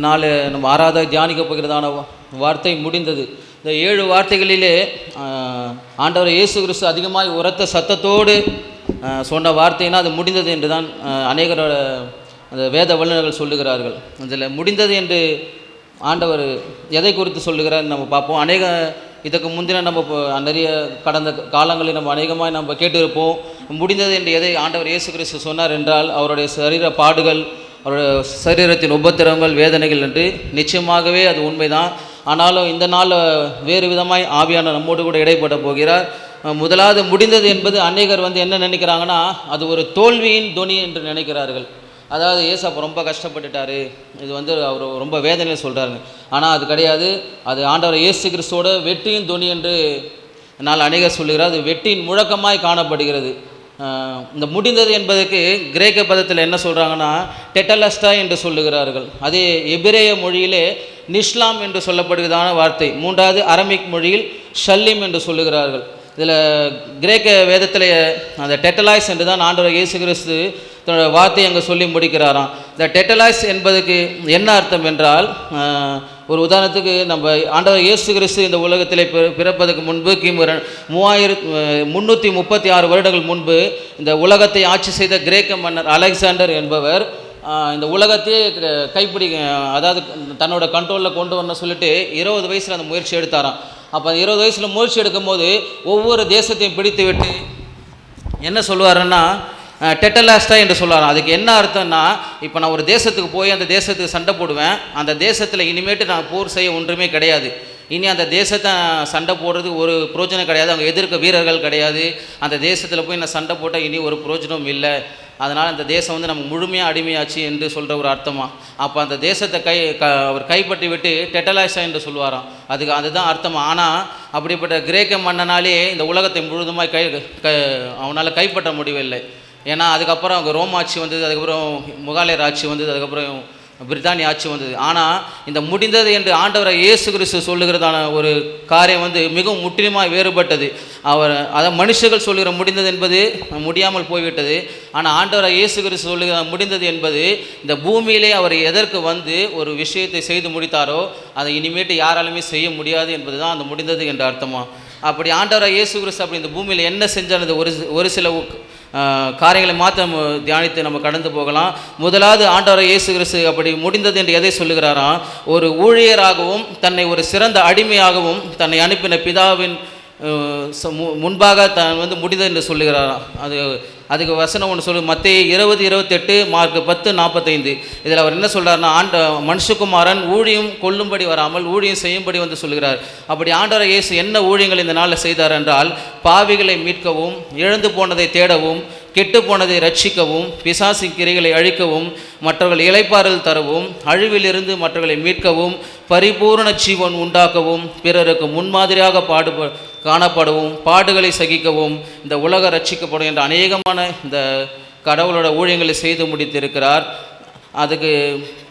நாள் நம்ம ஆறாவதாக தியானிக்க போகிறதான வார்த்தை முடிந்தது. இந்த 7 வார்த்தைகளிலே ஆண்டவர் இயேசு கிறிஸ்து அதிகமாக உரத்த சத்தத்தோடு சொன்ன வார்த்தைனா அது முடிந்தது என்று தான் அநேகரோட அந்த வேத வல்லுநர்கள் சொல்லுகிறார்கள். அதில் முடிந்தது என்று ஆண்டவர் எதை குறித்து சொல்லுகிறார் நம்ம பார்ப்போம். இதுக்கு முந்தின நம்ம நிறைய கடந்த காலங்களில் நம்ம அநேகமாக நம்ம கேட்டிருப்போம். முடிந்தது என்று எதை ஆண்டவர் இயேசு கிறிஸ்து சொன்னார் என்றால் அவருடைய சரீர பாடுகள், அவருடைய சரீரத்தின் உபத்திரவங்கள், வேதனைகள் என்று. நிச்சயமாகவே அது உண்மைதான். ஆனாலும் இந்த நாள் வேறு விதமாய் ஆவியான நம்மோடு கூட இடைப்பட போகிறார். முதலாவது முடிந்தது என்பது அநேகர் என்ன நினைக்கிறாங்கன்னா அது ஒரு தோல்வியின் துணி என்று நினைக்கிறார்கள். அதாவது ஏசப்பா ரொம்ப கஷ்டப்பட்டுட்டார், இது அவர் ரொம்ப வேதனையில் சொல்கிறாருங்க. ஆனால் அது கிடையாது. அது ஆண்டவர் இயேசு கிறிஸ்துவோட வெற்றியின் துணி என்று என்னால் அநேகர் சொல்லுகிறார். அது வெற்றியின் முழக்கமாய் காணப்படுகிறது. இந்த முடிந்தது என்பதற்கு கிரேக்க பதத்தில் என்ன சொல்கிறாங்கன்னா டெட்டலஸ்டா என்று சொல்லுகிறார்கள். அதே எபிரேய மொழியிலே நிஷ்லாம் என்று சொல்லப்படுகிறதான வார்த்தை. மூன்றாவது அரமிக் மொழியில் ஷல்லிம் என்று சொல்லுகிறார்கள். இதில் கிரேக்க வேதத்தில் அந்த டெட்டலாய்ஸ் என்று தான் ஆண்டவர் இயேசு கிறிஸ்து தன்னோட வார்த்தை அங்கே சொல்லி முடிக்கிறாராம். இந்த டெட்டலாய்ஸ் என்பதுக்கு என்ன அர்த்தம் என்றால், ஒரு உதாரணத்துக்கு நம்ம ஆண்டவர் இயேசு கிறிஸ்து இந்த உலகத்தில் பிறப்பதற்கு முன்பு கிமு 336 வருடங்கள் முன்பு இந்த உலகத்தை ஆட்சி செய்த கிரேக்க மன்னர் அலெக்சாண்டர் என்பவர் இந்த உலகத்தையே அதாவது தன்னோட கண்ட்ரோலில் கொண்டு வரணும்னு சொல்லிட்டு 20 வயசில் அந்த முயற்சி எடுத்தாராம். அப்போ 20 வயசில் முயற்சி எடுக்கும்போது ஒவ்வொரு தேசத்தையும் பிடித்து விட்டு என்ன சொல்லுவாருன்னா டெட்டலாஸ்டா என்று சொல்லுவாராம். அதுக்கு என்ன அர்த்தம்னா, இப்போ நான் ஒரு தேசத்துக்கு போய் அந்த தேசத்துக்கு சண்டை போடுவேன், அந்த தேசத்தில் இனிமேட்டு நான் போர் செய்ய ஒன்றுமே கிடையாது, இனி அந்த தேசத்தை சண்டை போடுறதுக்கு ஒரு பிரோஜனம் கிடையாது, அவங்க எதிர்க்க வீரர்கள் கிடையாது, அந்த தேசத்தில் போய் நான் சண்டை போட்டால் இனி ஒரு பிரோஜனம் இல்லை, அதனால் அந்த தேசம் நம்ம முழுமையாக அடிமையாச்சு என்று சொல்கிற ஒரு அர்த்தமாக. அப்போ அந்த தேசத்தை அவர் கைப்பற்றி விட்டு டெட்டலாய்ஸா என்று சொல்லுவாராம். அதுதான் அர்த்தமாக. ஆனால் அப்படிப்பட்ட கிரேக்க மன்னனாலே இந்த உலகத்தை முழுதுமாய் அவனால் கைப்பற்ற முடியவில்லை. ஏன்னா அதுக்கப்புறம் அவங்க ரோம் ஆட்சி வந்தது, அதுக்கப்புறம் முகாலயர் ஆட்சி வந்தது, அதுக்கப்புறம் பிரித்தானிய ஆட்சி வந்தது. ஆனால் இந்த முடிந்தது என்று ஆண்டவரை இயேசு கிறிஸ்து சொல்லுகிறதான ஒரு காரியம் மிகவும் முற்றிலுமாய் வேறுபட்டது. அதை மனுஷர்கள் சொல்லுகிற முடிந்தது என்பது முடியாமல் போய்விட்டது. ஆனால் ஆண்டவரை இயேசு கிறிஸ்து சொல்லுகிற முடிந்தது என்பது இந்த பூமியிலே அவர் எதற்கு ஒரு விஷயத்தை செய்து முடித்தாரோ அதை இனிமேட்டு யாராலுமே செய்ய முடியாது என்பது தான் அந்த முடிந்தது என்ற அர்த்தமா. அப்படி ஆண்டவரை இயேசு கிறிஸ்து அப்படி இந்த பூமியில் என்ன செஞ்சானது ஒரு சில காரியங்களை மாத்திரம் தியானித்து நம்ம கடந்து போகலாம். முதலாவது ஆண்டவர் இயேசு கிறிஸ்து அப்படி முடிந்தது என்று எதை சொல்லுகிறாராம், ஒரு ஊழியராகவும் தன்னை ஒரு சிறந்த அடிமையாகவும் தன்னை அனுப்பின பிதாவின் முன்பாக முடிந்தது என்று சொல்லுகிறாராம். அதுக்கு வசனம் ஒன்று சொல்லு, மத்தேயு 20:28, மார்க் 10:45. இதில் அவர் என்ன சொல்கிறாருன்னா, மனுஷகுமாரன் ஊழியம் கொள்ளும்படி வராமல் ஊழியம் செய்யும்படி சொல்லுகிறார். அப்படி ஆண்டவர் இயேசு என்ன ஊழியங்கள் இந்த நாளில் செய்தார் என்றால், பாவிகளை மீட்கவும், இழந்து போனதை தேடவும், கெட்டு போனதை ரட்சிக்கவும், பிசாசின் கிரைகளை அழிக்கவும், மற்றவர்கள் இளைப்பாறுதல் தரவும், அழிவிலிருந்து மற்றவர்களை மீட்கவும், பரிபூர்ண ஜீவன் உண்டாக்கவும், பிறருக்கு முன்மாதிரியாக காணப்படவும், பாடுகளை சகிக்கவும், இந்த உலக ரட்சிக்கப்படும் என்ற அநேகமான இந்த கடவுளோட ஊழியங்களை செய்து முடித்திருக்கிறார். அதுக்கு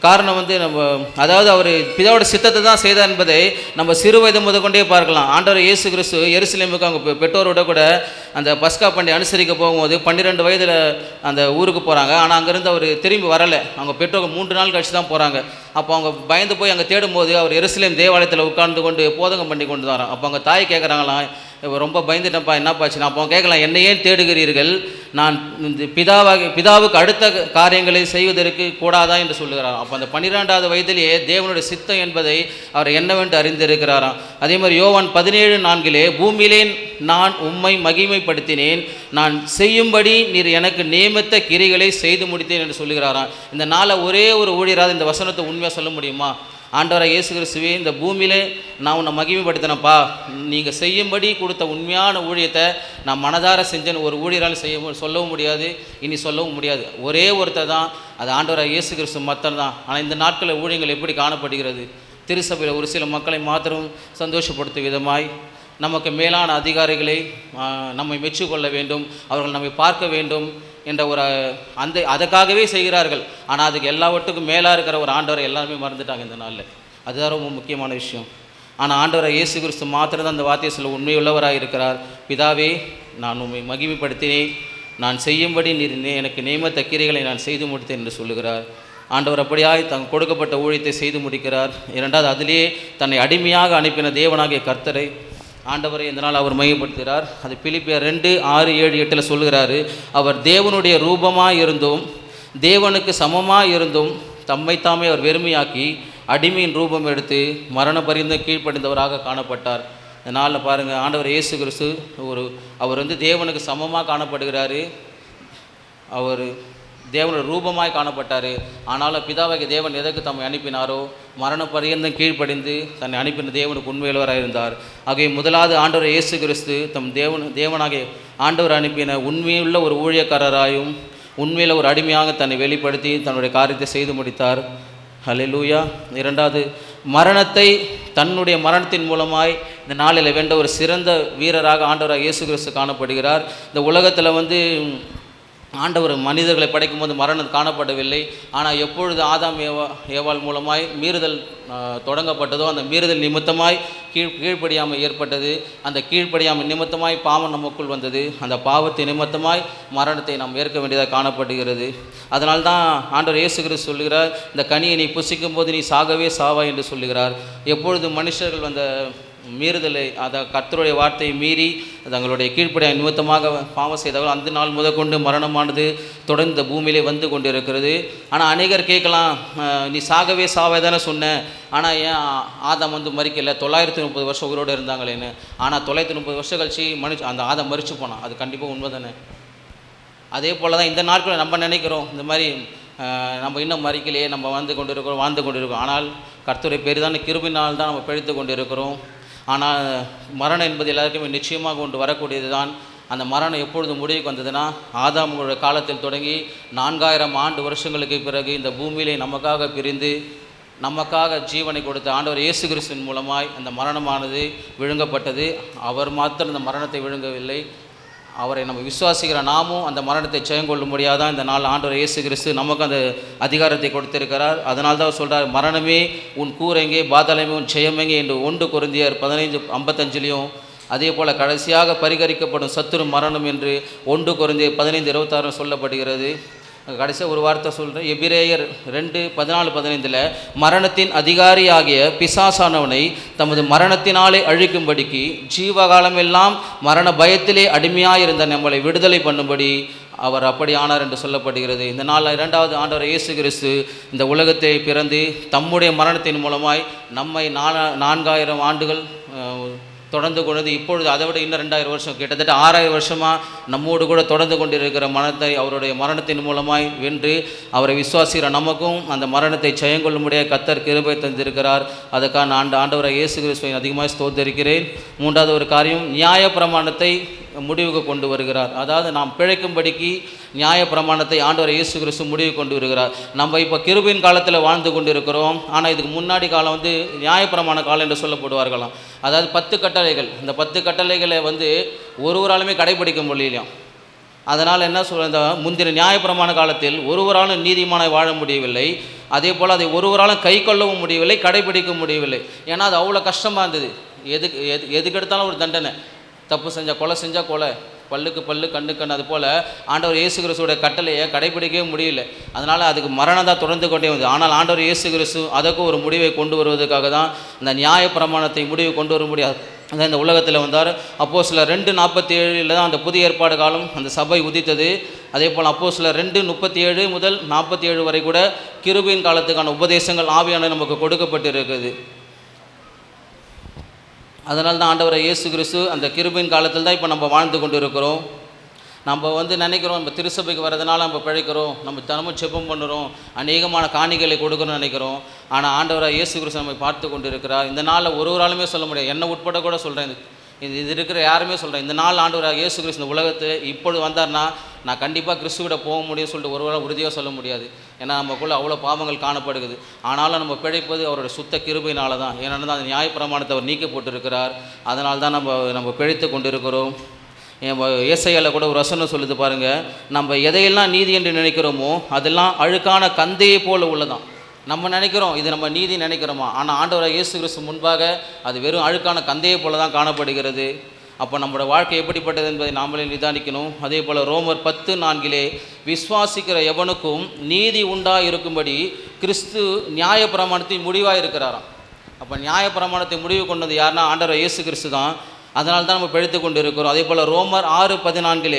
காரணம் நம்ம அதாவது அவர் பிதாவோட சித்தத்தை தான் செய்தார் என்பதை நம்ம சிறு வயது முதற்கொண்டே பார்க்கலாம். ஆண்டவர் இயேசு கிறிஸ்து எருசலேமுக்கு அவங்க பெற்றோரோட கூட அந்த பஸ்கா பண்டிகை அனுசரிக்க போகும்போது 12 வயதில் அந்த ஊருக்கு போகிறாங்க. ஆனால் அங்கேருந்து அவர் திரும்பி வரலை. அவங்க பெற்றோர்கள் 3 நாள் கழிச்சு தான் போகிறாங்க. அப்போ அவங்க பயந்து போய் அங்கே தேடும்போது அவர் எருசலேம் தேவாலயத்தில் உட்கார்ந்து கொண்டு போதகம் பண்ணி கொண்டு வரான். அப்போ அவங்க தாய் கேட்குறாங்களாம், ரொம்ப பயந்துட்டேன்ப்பா, என்னப்பாச்சு? அப்போ கேட்கலாம், என்னை ஏன் தேடுகிறீர்கள்? நான் பிதாவுக்கு அடுத்த காரியங்களை செய்வதற்கு கூடாதா என்று சொல்லுகிறாராம். அப்போ அந்த 12வது வயதிலேயே தேவனுடைய சித்தம் என்பதை அவர் என்னவென்று அறிந்திருக்கிறாராம். அதே மாதிரி யோவான் 17:4, பூமியிலே நான் உம்மை மகிமைப்படுத்தினேன், நான் செய்யும்படி நீர் எனக்கு நியமித்த கிரிகளை செய்து முடித்தேன் என்று சொல்லுகிறாராம். இந்த நாளை ஒரே ஒரு ஊழியராக இந்த வசனத்தை உண்மையாக சொல்ல முடியுமா? ஆண்டவராக இயேசு கிறிஸ்துவே, இந்த பூமியிலே நான் உன்னை மகிமைப்படுத்தினப்பா, நீங்கள் செய்யும்படி கொடுத்த உண்மையான ஊழியத்தை நான் மனதார செஞ்சேன்னு ஒரு ஊழியரால் சொல்லவும் முடியாது, இனி சொல்லவும் முடியாது. ஒரே ஒருத்தர் தான், அது ஆண்டவராக இயேசு கிறிஸ்து மாத்திரம் தான். ஆனால் இந்த நாட்களில் ஊழியங்கள் எப்படி காணப்படுகிறது? திருச்சபையில் ஒரு சில மக்களை மாத்திரம் சந்தோஷப்படுத்தும் விதமாய் நமக்கு மேலான அதிகாரிகளை நம்மை மெச்சுக்கொள்ள வேண்டும், அவர்கள் நம்மை பார்க்க வேண்டும் என்ற ஒரு அதுக்காகவே செய்கிறார்கள். ஆனால் அதுக்கு எல்லாவற்றுக்கும் மேலாக இருக்கிற ஒரு ஆண்டவரை எல்லாருமே மறந்துட்டாங்க இந்த நாளில். அதுதான் ரொம்ப முக்கியமான விஷயம். ஆனால் ஆண்டவரை இயேசு கிறிஸ்து மாத்திரம் தான் அந்த வார்த்தையை சொல்ல உண்மையுள்ளவராக இருக்கிறார். பிதாவே, நான் உண்மை மகிமைப்படுத்தினேன், நான் செய்யும்படி நீர் எனக்கு நியமித்த கிரைகளை நான் செய்து முடித்தேன் என்று சொல்லுகிறார். ஆண்டவர் அப்படியாய் தன் கொடுக்கப்பட்ட ஊழியத்தை செய்து முடிக்கிறார். இரண்டாவது, அதிலே தன்னை அடிமையாக அனுப்பின தேவனாகிய கர்த்தரை ஆண்டவரை இந்த நாள் அவர் மையப்படுத்துகிறார். அது பிலிப்பியர் 2:6-7-8 சொல்கிறாரு, அவர் தேவனுடைய ரூபமாக இருந்தும் தேவனுக்கு சமமாக இருந்தும் தம்மைத்தாமே அவர் வெறுமையாக்கி அடிமையின் ரூபம் எடுத்து மரண பரிந்து கீழ்ப்படிந்தவராக காணப்பட்டார். இந்த நாளில் பாருங்கள், ஆண்டவர் இயேசு கிறிஸ்து அவர் தேவனுக்கு சமமாக காணப்படுகிறாரு. அவர் தேவனோட ரூபமாய் காணப்பட்டார். ஆனாலும் பிதாவாகிய தேவன் எதற்கு தம்மை அனுப்பினாரோ மரண பரியந்தம் கீழ்ப்படிந்து தன்னை அனுப்பின தேவனுக்கு உண்மையுள்ளவராக இருந்தார். ஆகிய முதலாவது ஆண்டவர் இயேசு கிறிஸ்து தம் தேவனாகிய ஆண்டவர் அனுப்பின உண்மையுள்ள ஒரு ஊழியக்காரராயும் உண்மையில் ஒரு அடிமையாக தன்னை வெளிப்படுத்தி தன்னுடைய காரியத்தை செய்து முடித்தார். ஹல்லேலூயா. இரண்டாவது, மரணத்தை தன்னுடைய மரணத்தின் மூலமாய் இந்த நாளில் வென்ற ஒரு சிறந்த வீரராக ஆண்டவராக இயேசு கிறிஸ்து காணப்படுகிறார். இந்த உலகத்தில் ஆண்டவர் மனிதர்களை படைக்கும் போது மரணம் காணப்படவில்லை. ஆனால் எப்பொழுது ஆதாம் ஏவாள் மூலமாய் மீறுதல் தொடங்கப்பட்டதோ அந்த மீறுதல் நிமித்தமாய் கீழ்ப்படியாமல் ஏற்பட்டது. அந்த கீழ்ப்படியாமல் நிமித்தமாய் பாவம் நமக்குள் வந்தது. அந்த பாவத்தை நிமித்தமாய் மரணத்தை நாம் ஏற்க வேண்டியதாக காணப்படுகிறது. அதனால்தான் ஆண்டவர் இயேசு கிறிஸ்து சொல்லுகிறார், இந்த கனியை நீ புசிக்கும் போது நீ சாகவே சாவாய் என்று சொல்லுகிறார். எப்பொழுது மனுஷர்கள் அந்த மீறுதலை அதை கர்த்தருடைய வார்த்தையை மீறி தங்களுடைய கீழ்ப்படிய நிமித்தமாக பாவம் செய்தவர்கள் அந்த நாள் முதற்கொண்டு மரணமானது தொடர்ந்து பூமியிலே வந்து கொண்டு இருக்கிறது. ஆனால் அநேகர் கேட்கலாம், நீ சாகவே சாவே தானே சொன்ன, ஆனால் ஏன் ஆதாம் மறிக்கலை, 930 வருஷம் உயிரோடு இருந்தாங்களேன்னு. ஆனால் 930 வருஷம் கழிச்சு அந்த ஆதாம் மறிச்சு போனான். அது கண்டிப்பாக உண்மை தானே. அதே போல் தான் இந்த நாட்களில் நம்ம நினைக்கிறோம், இந்த மாதிரி நம்ம இன்னும் மறிக்கலையே, நம்ம வாழ்ந்து கொண்டு இருக்கோம். ஆனால் கர்த்தருடைய பெரிதான கிருபையினால் தான் நம்ம பிழைத்து கொண்டு இருக்கிறோம். ஆனால் மரணம் என்பது எல்லாருக்குமே நிச்சயமாக கொண்டு வரக்கூடியது தான். அந்த மரணம் எப்பொழுது முடிவுக்கு வந்ததுன்னா, ஆதாமுடைய காலத்தில் தொடங்கி 4000 வருஷங்களுக்கு பிறகு இந்த பூமியிலே நமக்காக பிரிந்து நமக்காக ஜீவனை கொடுத்த ஆண்டவர் இயேசு கிறிஸ்துவின் மூலமாய் அந்த மரணமானது விழுங்கப்பட்டது. அவர் மாத்திரம் அந்த மரணத்தை விழுங்கவில்லை, அவரை நம்ம விசுவாசிக்கிற நாமும் அந்த மரணத்தை ஜெயங்கொள்ள முடியாதான் இந்த நாள் ஆண்டவர் இயேசு கிறிஸ்து நமக்கு அந்த அதிகாரத்தை கொடுத்திருக்கிறார். அதனால தான் சொல்கிறார், மரணமே உன் கூரெங்கே, பாதாளமே உன் ஜெயமெங்கே என்று 1 கொரிந்தியர் 15:55 அதே போல் கடைசியாக பரிகரிக்கப்படும் சத்துரு மரணம் என்று 1 கொரிந்தியர் 15:26 சொல்லப்படுகிறது. கடைசியாக ஒரு வார்த்தை சொல்கிறேன், எபிரேயர் 2:14-15 மரணத்தின் அதிகாரியாகிய பிசாசானவனை தமது மரணத்தினாலே அழிக்கும்படிக்கு ஜீவகாலம் எல்லாம் மரண பயத்திலே அடிமையாயிருந்த நம்மளை விடுதலை பண்ணும்படி அவர் அப்படி ஆனார் என்று சொல்லப்படுகிறது. இந்த நாள் இரண்டாவது ஆண்டவர் இயேசு கிறிஸ்து இந்த உலகத்தை பிறந்து தம்முடைய மரணத்தின் மூலமாய் நம்மை 4000 ஆண்டுகள் தொடர்ந்து கொண்டது. இப்பொழுது அதை விட இன்னும் 2000 வருஷம், கிட்டத்தட்ட 6000 வருஷமாக நம்மோடு கூட தொடர்ந்து கொண்டிருக்கிற மரணத்தை அவருடைய மரணத்தின் மூலமாய் வென்று அவரை விசுவாசிக்கிற நமக்கும் அந்த மரணத்தை ஜெயங்கொள்ள முடியாத கர்த்தர் கிருபை தந்திருக்கிறார். அதுக்காக ஆண்டவரை இயேசு கிறிஸ்துவை அதிகமாக ஸ்தோத்திரிக்கிறேன். மூன்றாவது ஒரு காரியம், நியாயப்பிரமாணத்தை முடிவுக்கு கொண்டு வருகிறார். அதாவது நாம் பிழைக்கும்படிக்கு நியாயப்பிரமாணத்தை ஆண்டவர் இயேசு கிறிஸ்து முடிவு கொண்டு வருகிறார். நம்ம இப்போ கிருபையின் காலத்தில் வாழ்ந்து கொண்டு இருக்கிறோம். ஆனால் இதுக்கு முன்னாடி காலம் நியாயப்பிரமாண காலம் என்று சொல்லப்படுவார்களாம். அதாவது 10 கட்டளைகள். இந்த 10 கட்டளைகளை ஒருவராலுமே கடைபிடிக்க முடியலையாம். அதனால் என்ன சொல்ல, முந்தின நியாயப்பிரமாண காலத்தில் ஒருவராலும் நீதிமானாய் வாழ முடியவில்லை. அதே போல் அதை ஒருவராலும் கை கொள்ளவும் முடியவில்லை, கடைபிடிக்க முடியவில்லை. ஏன்னா அது அவ்வளோ கஷ்டமாக இருந்தது. எதுக்கு எடுத்தாலும் ஒரு தண்டனை. தப்பு செஞ்சால் கொலை, செஞ்சால் கொலை, பல்லுக்கு பல்லு, கண்ணுக்கு கண். அது போல் ஆண்டவர் இயேசு கிறிஸ்துவோட கட்டளையை கடைபிடிக்கவே முடியல. அதனால் அதுக்கு மரணம் தான் தொடர்ந்து கொண்டே வந்தது. ஆனால் ஆண்டவர் இயேசு கிறிஸ்து அதற்கு ஒரு முடிவை கொண்டு வருவதற்காக தான் இந்த நியாயப்பிரமாணத்தை முடிவு கொண்டு வர முடியாது அதான் இந்த உலகத்தில் வந்தார். அப்போஸ்தலர் 2:47 தான் அந்த புதிய ஏற்பாடு காலம் அந்த சபை உதித்தது. அதே போல் அப்போஸ்தலர் 2:37 முதல் 47 வரை கூட கிருபையின் காலத்துக்கான உபதேசங்கள் ஆவியான நமக்கு கொடுக்கப்பட்டு இருக்குது. அதனால தான் ஆண்டவரை இயேசு கிறிஸ்து அந்த கிருபையின் காலத்தில் தான் இப்போ நம்ம வாழ்ந்து கொண்டு இருக்கிறோம். நம்ம நினைக்கிறோம், நம்ம திருச்சபைக்கு வரதுனால நம்ம பிழைக்கிறோம், நம்ம தினமும் ஜெபம் பண்ணுறோம், அநேகமான காணிகளை கொடுக்கணும்னு நினைக்கிறோம். ஆனால் ஆண்டவராக இயேசு கிறிஸ்து நம்மை பார்த்து கொண்டு இருக்கிறார். இந்த நாளில் ஒரு ஆளுமே சொல்ல முடியாது, என்னை உட்பட கூட சொல்கிறேன், இது இருக்கிற யாருமே சொல்கிறேன், இந்த நாள் ஆண்டவராக இயேசு கிறிஸ்து இந்த உலகத்தை இப்பொழுது வந்தார்னா நான் கண்டிப்பாக கிறிஸ்துவிட போக முடியும்னு சொல்லிட்டு ஒருவரால் உறுதியாக சொல்ல முடியாது. ஏன்னா நமக்குள்ளே அவ்வளோ பாவங்கள் காணப்படுகிறது. ஆனாலும் நம்ம பிழைப்பது அவருடைய சுத்த கிருபையினால தான். ஏன்னா அந்த நியாயப்பிரமாணத்தை அவர் நீக்க போட்டிருக்கிறார். அதனால தான் நம்ம பிழைத்து கொண்டு இருக்கிறோம். ஏசாயால கூட ஒரு வசனம் சொல்லுது பாருங்கள், நம்ம எதையெல்லாம் நீதி என்று நினைக்கிறோமோ அதெல்லாம் அழுக்கான கந்தையை போல் உள்ளதான். நம்ம நினைக்கிறோம் இது நம்ம நீதி நினைக்கிறோமா, ஆனால் ஆண்டவராக இயேசு கிறிஸ்து முன்பாக அது வெறும் அழுக்கான கந்தையை போல தான் காணப்படுகிறது. அப்போ நம்மளோட வாழ்க்கை எப்படிப்பட்டது என்பதை நாமளே நிதானிக்கணும். அதே போல் ரோமர் 10:4 விசுவாசிக்கிற எவனுக்கும் நீதி உண்டாக இருக்கும்படி கிறிஸ்து நியாயப்பிரமாணத்தின் முடிவாக இருக்கிறாராம். அப்போ நியாயப்பிரமாணத்தை முடிவு கொண்டது யாருன்னா ஆண்டவர் இயேசு கிறிஸ்து தான். அதனால தான் நம்ம பிழைத்து கொண்டு இருக்கிறோம். அதே போல் ரோமர் 6:14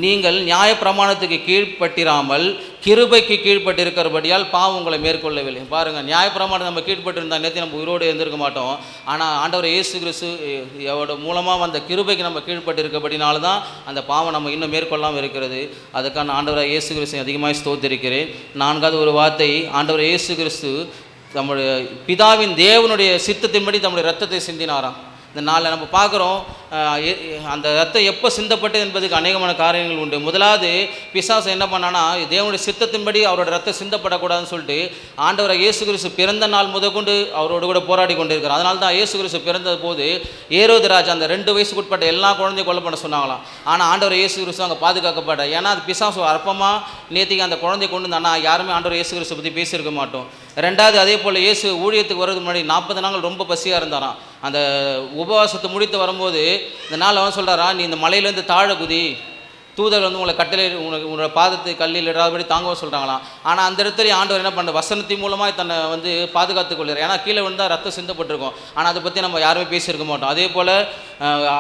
நீங்கள் நியாயப்பிரமாணத்துக்கு கீழ்ப்பட்டிராமல் கிருபைக்கு கீழ்ப்பட்டிருக்கிறபடியால் பாவம் உங்களை மேற்கொள்ளவில்லை. பாருங்கள், நியாயப்பிரமாணம் நம்ம கீழ்ப்பட்டிருந்தால் நேற்று நம்ம உயிரோடு இருந்திருக்க மாட்டோம். ஆனால் ஆண்டவர் இயேசு கிறிஸ்து மூலமாக அந்த கிருபைக்கு நம்ம கீழ்ப்பட்டிருக்கபடினால தான் அந்த பாவம் நம்ம இன்னும் மேற்கொள்ளாமல் இருக்கிறது. அதுக்கான ஆண்டவராக இயேசு கிறிஸ்து அதிகமாக ஸ்தோத்திரிக்கிறேன். 4வது ஒரு வார்த்தை, ஆண்டவர் இயேசு கிறிஸ்து தம்முடைய பிதாவின் தேவனுடைய சித்தத்தின்படி தம்முடைய இரத்தத்தை சிந்தினாராம். இந்த நாளில் நம்ம பார்க்குறோம், அந்த ரத்தம் எப்போ சிந்தப்பட்டது என்பதுக்கு அநேகமான காரியங்கள் உண்டு. முதலாவது பிசாசு என்ன பண்ணான்னா, தேவனுடைய சித்தத்தின்படி அவரோட ரத்தம் சிந்தப்படக்கூடாதுன்னு சொல்லிட்டு ஆண்டவரை இயேசு கிறிஸ்து பிறந்த நாள் முதற்கொண்டு அவரோடு கூட போராடி கொண்டிருக்கிறார். அதனால தான் இயேசு கிறிஸ்து பிறந்த போது ஏரோது ராஜா அந்த 2 வயசுக்குட்பட்ட எல்லா குழந்தையும் கொலை பண்ண சொன்னாங்களாம். ஆனால் ஆண்டவர் இயேசு கிறிஸ்து அங்கே பாதுகாக்கப்பட்டார். ஏன்னா அது பிசாசு அற்பமாக நேற்றுக்கு அந்த குழந்தைய கொண்டு வந்தானா யாருமே ஆண்டவர் இயேசு கிறிஸ்து பற்றி பேசியிருக்க மாட்டோம். 2வது அதே போல் இயேசு ஊழியத்துக்கு வர்றதுக்கு முன்னாடி 40 நாள் ரொம்ப பசியாக இருந்தாராம். அந்த உபவாசத்தை முடித்து வரும்போது இந்த நாள் அவன் சொல்கிறாரா, நீ இந்த மலையிலேருந்து தாழ குதி, தூதர் வந்து உங்களை கட்டளை உங்களோட பாதத்தை கல்லில் இடாதபடி தாங்கவும் சொல்கிறாங்களாம். ஆனால் அந்த இடத்துல ஆண்டவர் என்ன பண்ண வசனத்தின் மூலமாக தன்னை வந்து பாதுகாத்துக் கொள்கிறார். ஏன்னா கீழே விழுந்தால் ரத்தம் சிந்தப்பட்டிருக்கும். ஆனால் அதை பற்றி நம்ம யாருமே பேசியிருக்க மாட்டோம். அதே போல்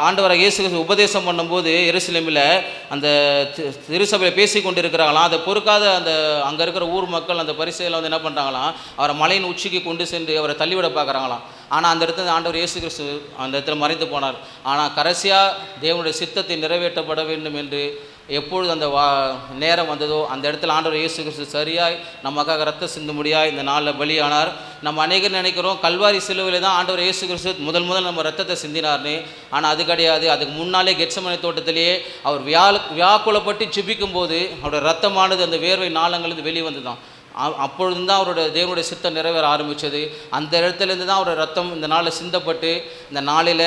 ஆண்டவரை இயேசு உபதேசம் பண்ணும்போது எருசலேமில் அந்த திருசபையில் பேசி கொண்டு இருக்கிறாங்களாம். அதை பொறுக்காத அந்த அங்கே இருக்கிற ஊர் மக்கள் அந்த பரிசையில் வந்து என்ன பண்ணுறாங்களாம், அவரை மலையின் உச்சிக்கு கொண்டு சென்று அவரை தள்ளிவிட பார்க்குறாங்களாம். ஆனால் அந்த இடத்துல ஆண்டவர் இயேசு கிறிஸ்து அந்த இடத்துல மறைந்து போனார். ஆனால் கடைசியாக தேவனுடைய சித்தத்தை நிறைவேற்றப்பட வேண்டும் என்று எப்பொழுது அந்த நேரம் வந்ததோ அந்த இடத்துல ஆண்டவர் இயேசு கிறிஸ்து சரியாய் நமக்காக ரத்தம் சிந்தும்படியாய் இந்த நாளில் பலியானார். நம்ம அநேகர் நினைக்கிறோம் கல்வாரி சிலுவையில் தான் ஆண்டவர் இயேசு கிறிஸ்து முதல் நம்ம ரத்தத்தை சிந்தினார்னு. ஆனால் அது கிடையாது. அதுக்கு முன்னாலே கெத்செமனே தோட்டத்திலேயே அவர் வியாக்குலப்பட்டு ஜெபிக்கும் போது அவருடைய ரத்தமானது அந்த வேர்வை நாளங்களிலிருந்து வெளிவந்து தான் அப்பொழுது தான் அவரோட தேவனுடைய சித்தம் நிறைவேற ஆரம்பித்தது. அந்த இடத்துலேருந்து தான் அவரோட ரத்தம் இந்த நாளில் சிந்தப்பட்டு இந்த நாளில்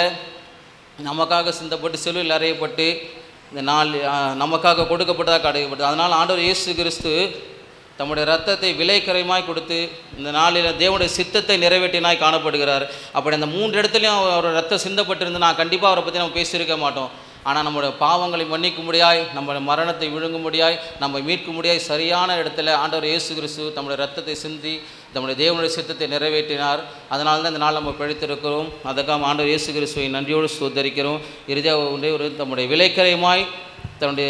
நமக்காக சிந்தப்பட்டு சிலுவையில் அறையப்பட்டு இந்த நாள் நமக்காக கொடுக்கப்பட்டதாக கிடைக்கப்பட்டது. அதனால் ஆண்டவர் இயேசு கிறிஸ்து தம்முடைய ரத்தத்தை விலைக்கரைமாய் கொடுத்து இந்த நாளில் தேவனுடைய சித்தத்தை நிறைவேற்றினாய் காணப்படுகிறார். அப்படி அந்த 3 இடத்துலையும் அவரோட ரத்தம் சிந்தப்பட்டிருந்து நான் கண்டிப்பாக அவரை பற்றி நம்ம பேசியிருக்க மாட்டோம். ஆனால் நம்மளுடைய பாவங்களை மன்னிக்க முடியாய், நம்ம மரணத்தை விழுங்க முடியாய், நம்ம மீட்க முடியாய் சரியான இடத்துல ஆண்டவர் இயேசு கிறிஸ்து தம்முடைய ரத்தத்தை சிந்தி நம்முடைய தேவனுடைய சித்தத்தை நிறைவேற்றினார். அதனால தான் இந்த நாள் நம்ம பிழைத்திருக்கிறோம். அதுக்காக ஆண்டவர் இயேசு கிறிஸ்துவை நன்றியோடு ஸ்தோத்தரிக்கிறோம். இறுதியாக ஒரு தம்முடைய விலைக்கரைமாய் தன்னுடைய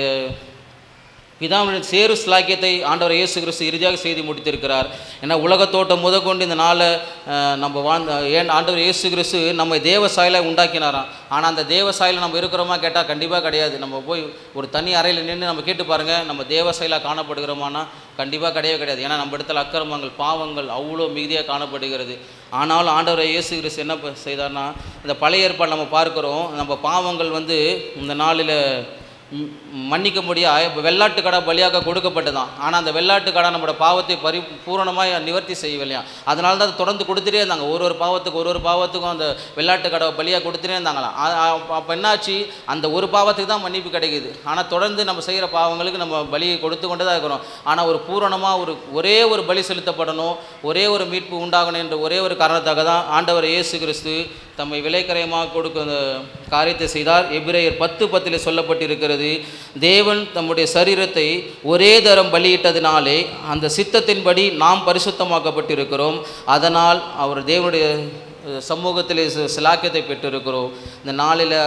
பிதாவின் சேரு ஸ்லாக்கியத்தை ஆண்டவர் இயேசு கிறிஸ்து இறுதியாக செய்து முடித்திருக்கிறார். ஏன்னா உலகத்தோட்டம் முதற்கொண்டு இந்த நாளை நம்ம ஆண்டவர் இயேசு கிறிஸ்து நம்ம தேவ சாயலை உண்டாக்கினாராம். ஆனால் அந்த தேவ சாயலை நம்ம இருக்கிறோமா கேட்டால் கண்டிப்பாக கிடையாது. நம்ம போய் ஒரு தனி அறையில் நின்று நம்ம கேட்டு பாருங்கள், நம்ம தேவ சாயலாக காணப்படுகிறோமானா கண்டிப்பாக கிடையாது. ஏன்னா நம்ம இடத்துல அக்கிரமங்கள் பாவங்கள் அவ்வளோ மிகுதியாக காணப்படுகிறது. ஆனாலும் ஆண்டவர் இயேசு கிறிஸ்து என்ன செய்தார்னா, இந்த பழைய ஏற்பாடு நம்ம பார்க்குறோம், நம்ம பாவங்கள் வந்து இந்த நாளில் மன்னிக்க முடியாது வெள்ளாட்டு கடை பலியாக கொடுக்கப்பட்டதான். ஆனால் அந்த வெள்ளாட்டு கடை நம்மளோட பாவத்தை பூரணமாக நிவர்த்தி செய்யவில்லையா. அதனால தான் அது தொடர்ந்து கொடுத்துட்டே இருந்தாங்க. ஒரு பாவத்துக்கும் அந்த வெள்ளாட்டு கடை பலியாக கொடுத்துட்டே இருந்தாங்களாம். அப்போ என்னாச்சு, அந்த ஒரு பாவத்துக்கு தான் மன்னிப்பு கிடைக்குது. ஆனால் தொடர்ந்து நம்ம செய்கிற பாவங்களுக்கு நம்ம பலியை கொடுத்து கொண்டு தான் இருக்கிறோம். ஆனால் ஒரு பூரணமாக ஒரே ஒரு பலி செலுத்தப்படணும், ஒரே ஒரு மீட்பு உண்டாகணும் என்ற ஒரே ஒரு காரணத்தாக தான் ஆண்டவர் இயேசு கிறிஸ்து தம்மை விலைக்கரையமாக கொடுக்க அந்த காரியத்தை செய்தார். எபிரேயர் 10:10 சொல்லப்பட்டிருக்கிறது, தேவன் தம்முடைய சரீரத்தை ஒரே தரம் பலியிட்டதினாலே அந்த சித்தத்தின்படி நாம் பரிசுத்தமாக்கப்பட்டிருக்கிறோம். அதனால் அவர் தேவனுடைய சமூகத்திலே சிலாக்கியத்தை பெற்றிருக்கிறோம். இந்த நாளில்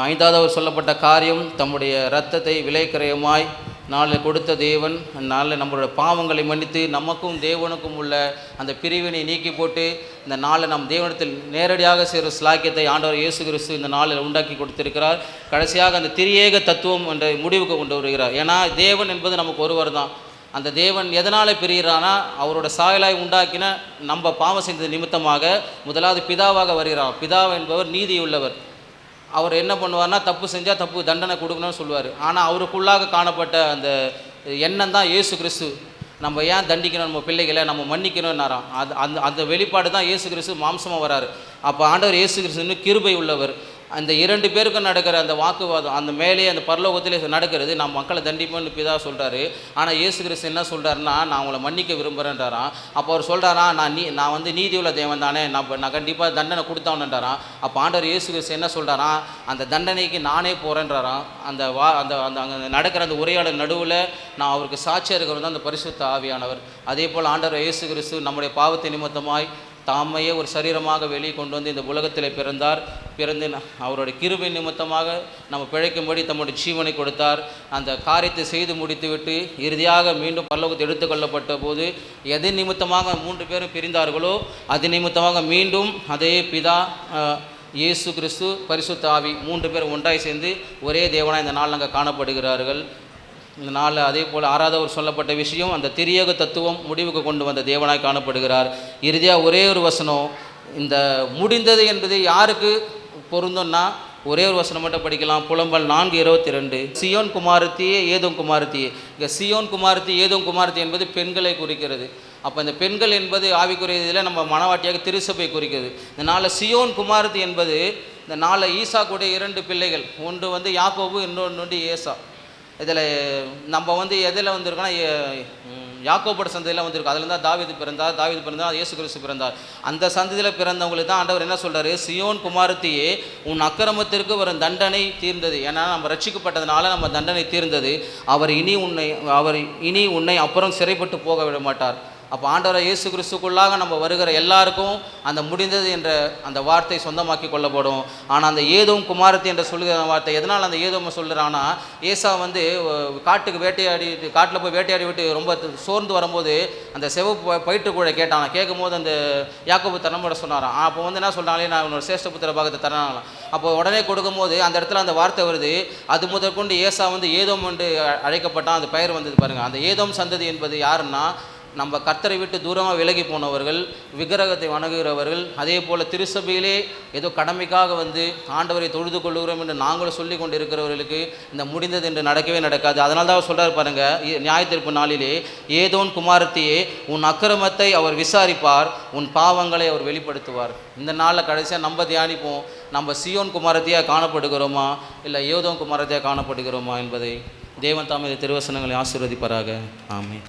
5வது சொல்லப்பட்ட காரியம், தம்முடைய இரத்தத்தை விலைக்கரையமாய் நாளில் கொடுத்த தேவன் நாளில் நம்மளோட பாவங்களை மன்னித்து நமக்கும் தேவனுக்கும் உள்ள அந்த பிரிவினை நீக்கி போட்டு இந்த நாளில் நம் தேவனத்தில் நேரடியாக சேர ஸ்லாக்கியத்தை ஆண்டவர் இயேசு கிறிஸ்து இந்த நாளில் உண்டாக்கி கொடுத்திருக்கிறார். கடைசியாக அந்த திரியேக தத்துவம் என்ற முடிவுக்கு கொண்டு வருகிறார். ஏன்னா தேவன் என்பது நமக்கு ஒருவர் தான். அந்த தேவன் எதனால் பிரிகிறானா, அவரோட சாயலாய் உண்டாக்கின நம்ம பாவம் செய்தது நிமித்தமாக முதலாவது பிதாவாக வருகிறார். பிதா என்பவர் நீதி உள்ளவர். அவர் என்ன பண்ணுவார்னா, தப்பு செஞ்சால் தப்பு தண்டனை கொடுக்கணும்னு சொல்லுவார். ஆனால் அவருக்குள்ளாக காணப்பட்ட அந்த எண்ணம் தான் இயேசு கிறிஸ்து. நம்ம ஏன் தண்டிக்கணும், நம்ம பிள்ளைகளை நம்ம மன்னிக்கணும்னாராம். அந்த வெளிப்பாடு தான் இயேசு கிறிஸ்து மாம்சமாக வராரு. அப்போ ஆண்டவர் இயேசு கிறிஸ்துன்னு கிருபை உள்ளவர். அந்த 2 பேருக்கும் நடக்கிற அந்த வாக்குவாதம் அந்த மேலே அந்த பரலோகத்திலே நடக்கிறது. நான் மக்களை தண்டிப்பேன்னு பிதா சொல்கிறாரு. ஆனால் இயேசு கிறிஸ்து என்ன சொல்கிறாருன்னா, நான் உங்களை மன்னிக்க விரும்புகிறேன்றாராம். அப்போ அவர் சொல்கிறாரா, நான் வந்து நீதி உள்ள தேவன் தானே, நான் கண்டிப்பாக தண்டனை கொடுத்தான்ன்றாராம். அப்போ ஆண்டவர் இயேசு கிறிஸ்து என்ன சொல்கிறாராம், அந்த தண்டனைக்கு நானே போகிறேன்றாராம். அந்த அங்கே நடக்கிற அந்த உரையாடல் நடுவில் நான் அவருக்கு சாட்சியாக இருக்கிறது தான் அந்த பரிசுத்த ஆவியானவர். அதே போல் ஆண்டவர் இயேசு கிறிஸ்து நம்முடைய பாவத்தை நிமித்தமாய் தாமையே ஒரு சரீரமாக வெளியே கொண்டு வந்து இந்த உலகத்தில் பிறந்தார். பிறந்து அவருடைய கிருபை நிமித்தமாக நம்ம பிழைக்கும்படி தம்முடைய ஜீவனை கொடுத்தார். அந்த காரியத்தை செய்து முடித்துவிட்டு இறுதியாக மீண்டும் பரலோகத்தை எடுத்துக்கொள்ளப்பட்ட போது எது நிமித்தமாக 3 பேரும் பிரிந்தார்களோ அது நிமித்தமாக மீண்டும் அதே பிதா, இயேசு கிறிஸ்து, பரிசுத்த ஆவி 3 பேரும் ஒன்றாய் சேர்ந்து ஒரே தேவனாக இந்த நாள் அங்கே காணப்படுகிறார்கள். இந்த நாளில் அதே போல் 6வது ஒரு சொல்லப்பட்ட விஷயம், அந்த திரியேக தத்துவம் முடிவுக்கு கொண்டு வந்த தேவனாய் காணப்படுகிறார். இறுதியாக ஒரே ஒரு வசனம், இந்த முடிந்தது என்பது யாருக்கு பொருந்தும்னா ஒரே ஒரு வசனம் மட்டும் படிக்கலாம். புலம்பல் 4:22, சியோன் குமாரத்தியே ஏதோம் குமாரத்தியே. இங்கே சியோன் குமாரத்தி ஏதோம் குமாரத்தி என்பது பெண்களை குறிக்கிறது. அப்போ இந்த பெண்கள் என்பது ஆவிக்குரிய இதில் நம்ம மனவாட்டியாக திருசபை குறிக்கிறது. இந்த நாளில் சியோன் குமாரத்தி என்பது இந்த நாளில் ஈசாக்குடைய 2 பிள்ளைகள், ஒன்று வந்து யாக்கோபு, இன்னொன்று வந்து ஏசா. இதில் நம்ம வந்து எதில் வந்திருக்கோன்னா யாக்கோபோட சந்ததியில் வந்திருக்கோம். அதில் தான் தாவீது பிறந்தார், இயேசு கிறிஸ்து பிறந்தார். அந்த சந்ததியில் பிறந்தவங்களுக்கு தான் ஆண்டவர் என்ன சொல்கிறாரு, சியோன் குமாரத்தியே உன் அக்கிரமத்திற்கு வரும் தண்டனை தீர்ந்தது. ஏன்னா நம்ம ரட்சிக்கப்பட்டதுனால நம்ம தண்டனை தீர்ந்தது. அவர் இனி உன்னை அப்புறம் சிறைப்பட்டு போக விட மாட்டார். அப்போ ஆண்டவர் இயேசு கிறிஸ்துக்குள்ளாக நம்ம வருகிற எல்லாருக்கும் அந்த முடிந்தது என்ற அந்த வார்த்தை சொந்தமாக்கி கொள்ளப்படும். ஆனால் அந்த ஏதோம் குமாரத்தி என்று சொல்லுகிற வார்த்தை எதனால் அந்த ஏதோம் சொல்கிறான்னா, ஏசா வந்து காட்டில் போய் வேட்டையாடி விட்டு ரொம்ப சோர்ந்து வரும்போது அந்த செவப்பு பயிற்றுக்குழை கேட்டான். கேட்கும் போது அந்த யாக்கோபு தன்னோட சொன்னாராம். அப்போ வந்து என்ன சொல்கிறாங்களே, நான் உன்னோட சேஷ்ட புத்திர பாகத்தை தரனாங்களாம். அப்போ உடனே கொடுக்கும்போது அந்த இடத்துல அந்த வார்த்தை வருது. அது முதற்கொண்டு ஏசா வந்து ஏதோம் என்று அழைக்கப்பட்டான். அந்த பெயர் வந்தது பாருங்கள். அந்த ஏதோம் சந்ததி என்பது யாருன்னா, நம்ம கர்த்தரை விட்டு தூரமாக விலகி போனவர்கள், விக்கிரகத்தை வணங்குகிறவர்கள், அதே போல் திருச்சபையிலே ஏதோ கடமைக்காக வந்து ஆண்டவரை தொழுது கொள்கிறோம் என்று நாங்களும் சொல்லி கொண்டு இருக்கிறவர்களுக்கு இந்த முடிந்தது என்று நடக்கவே நடக்காது. அதனால தான் சொல்கிறார் பாருங்கள், நியாயத்தீர்ப்பு நாளிலே, ஏதோன் குமாரத்தியே உன் அக்கிரமத்தை அவர் விசாரிப்பார், உன் பாவங்களை அவர் வெளிப்படுத்துவார். இந்த நாளில் கடைசியாக நம்ம தியானிப்போம், நம்ம சியோன் குமாரத்தியாக காணப்படுகிறோமா இல்லை ஏதோன் குமாரத்தியாக காணப்படுகிறோமா என்பதை. தேவன் தாமே திருவசனங்களை ஆசீர்வதிப்பாராக. ஆமென்.